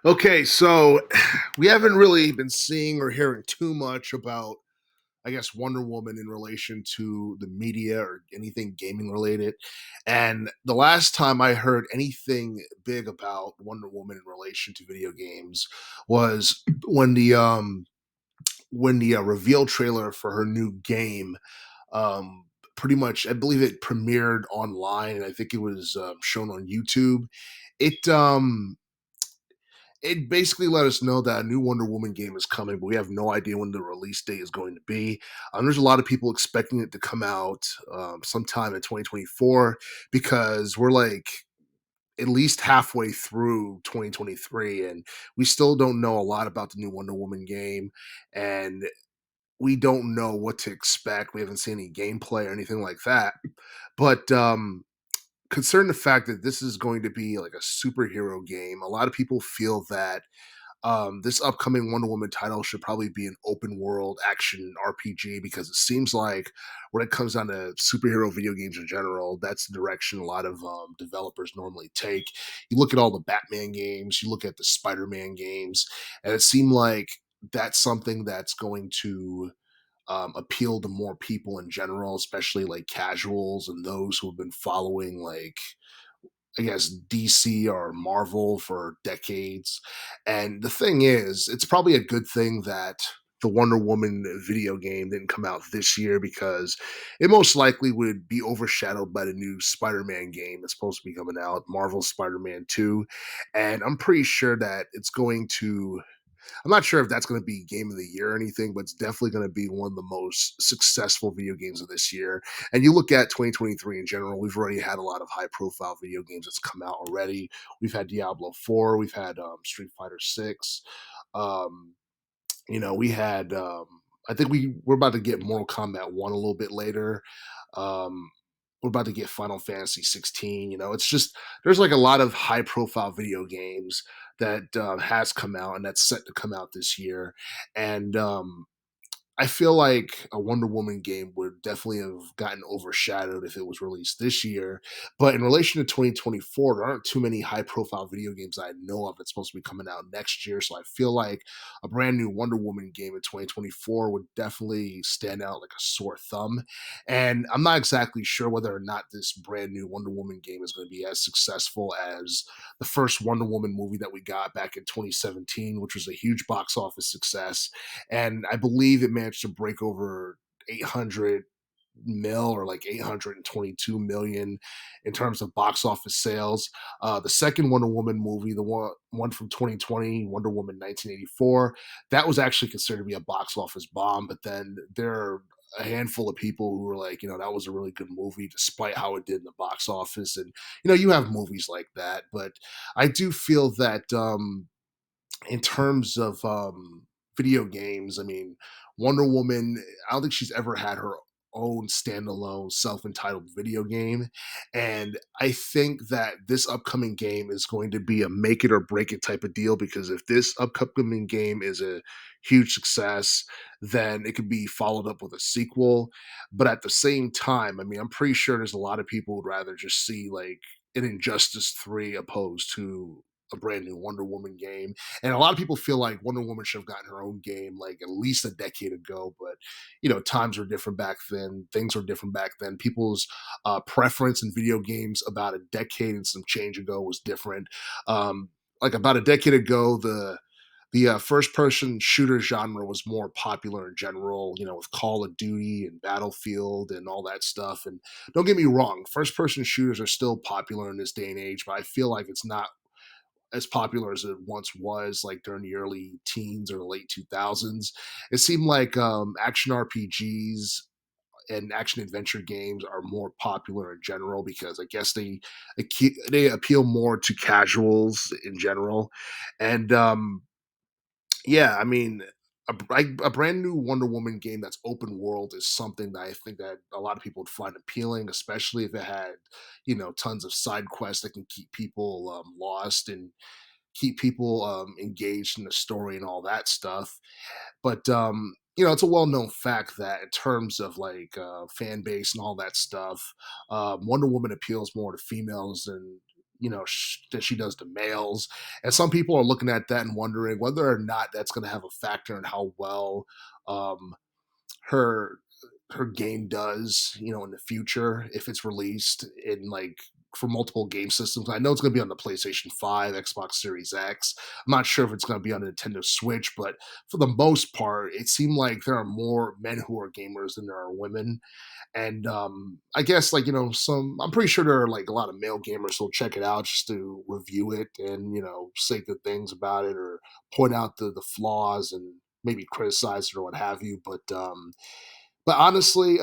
Okay, so we haven't really been seeing or hearing too much about, I guess, Wonder Woman in relation to the media or anything gaming related. And the last time I heard anything big about Wonder Woman in relation to video games was when the reveal trailer for her new game pretty much, I believe it premiered online, and I think it was shown on YouTube. It um it basically let us know that a new Wonder Woman game is coming, but we have no idea when the release date is going to be. There's a lot of people expecting it to come out sometime in 2024 because we're like at least halfway through 2023 and we still don't know a lot about the new Wonder Woman game, and we don't know what to expect. We haven't seen any gameplay or anything like that. But concerning the fact that this is going to be like a superhero game, a lot of people feel that this upcoming Wonder Woman title should probably be an open world action RPG because it seems like when it comes down to superhero video games in general, that's the direction a lot of developers normally take. You look at all the Batman games, you look at the Spider Man games, and it seemed like that's something that's going to appeal to more people in general, especially like casuals and those who have been following like I guess DC or Marvel for decades. And the thing is, it's probably a good thing that the Wonder Woman video game didn't come out this year because it most likely would be overshadowed by the new Spider-Man game that's supposed to be coming out, Marvel's Spider-Man 2. And I'm pretty sure that it's going to I'm not sure if that's going to be game of the year or anything, but it's definitely going to be one of the most successful video games of this year. And you look at 2023 in general, we've already had a lot of high profile video games that's come out already. We've had Diablo 4, we've had Street Fighter 6. Um, we had I think we're about to get Mortal Kombat 1 a little bit later. Um, we're about to get Final Fantasy 16. It's just there's like a lot of high profile video games that has come out and that's set to come out this year. And I feel like a Wonder Woman game would definitely have gotten overshadowed if it was released this year. But in relation to 2024, there aren't too many high profile video games I know of that's supposed to be coming out next year. So I feel like a brand new Wonder Woman game in 2024 would definitely stand out like a sore thumb. And I'm not exactly sure whether or not this brand new Wonder Woman game is going to be as successful as the first Wonder Woman movie that we got back in 2017, which was a huge box office success, and I believe it managed to break over 800 mil or like 822 million in terms of box office sales. The second Wonder Woman movie, the one from 2020, Wonder Woman 1984, that was actually considered to be a box office bomb. But then there are a handful of people who were like, that was a really good movie despite how it did in the box office. And you have movies like that, but I do feel that in terms of video games, I mean, Wonder Woman, I don't think she's ever had her own standalone self-entitled video game, and I think that this upcoming game is going to be a make it or break it type of deal because if this upcoming game is a huge success, then it could be followed up with a sequel. But at the same time, I mean, I'm pretty sure there's a lot of people who'd rather just see like an Injustice 3 opposed to a brand new Wonder Woman game. And a lot of people feel like Wonder Woman should have gotten her own game like at least a decade ago. But times were different back then. Things were different back then. People's preference in video games about a decade and some change ago was different. Like about a decade ago, the first person shooter genre was more popular in general, with Call of Duty and Battlefield and all that stuff. And don't get me wrong, first person shooters are still popular in this day and age, but I feel like it's not as popular as it once was, like during the early teens or late 2000s. It seemed like action RPGs and action adventure games are more popular in general because I guess they appeal more to casuals in general. And yeah, I mean, a brand new Wonder Woman game that's open world is something that I think that a lot of people would find appealing, especially if it had, tons of side quests that can keep people lost and keep people engaged in the story and all that stuff. But it's a well-known fact that in terms of like fan base and all that stuff, Wonder Woman appeals more to females than that she does to males. And some people are looking at that and wondering whether or not that's going to have a factor in how well um, her her game does, in the future if it's released in like for multiple game systems. I know it's going to be on the PlayStation 5, Xbox Series X. I'm not sure if it's going to be on the Nintendo Switch, but for the most part, it seemed like there are more men who are gamers than there are women. And I guess like some I'm pretty sure there are like a lot of male gamers who'll check it out just to review it and say good things about it or point out the flaws and maybe criticize it or what have you. But honestly,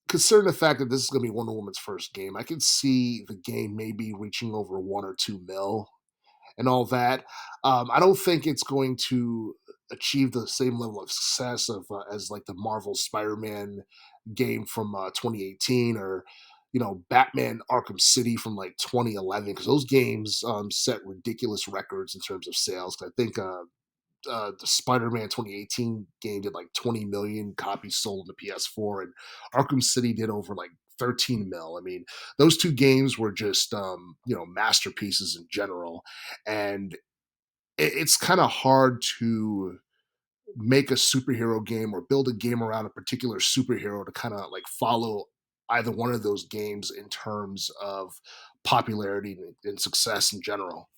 considering the fact that this is going to be Wonder Woman's first game, I can see the game maybe reaching over 1 or 2 mil and all that. I don't think it's going to achieve the same level of success of as like the Marvel Spider-Man game from 2018 or Batman Arkham City from like 2011 because those games set ridiculous records in terms of sales. I think the Spider-Man 2018 game did like 20 million copies sold on the PS4, and Arkham City did over like 13 mil. I mean, those two games were just masterpieces in general, and it's kind of hard to make a superhero game or build a game around a particular superhero to kind of like follow either one of those games in terms of popularity and success in general.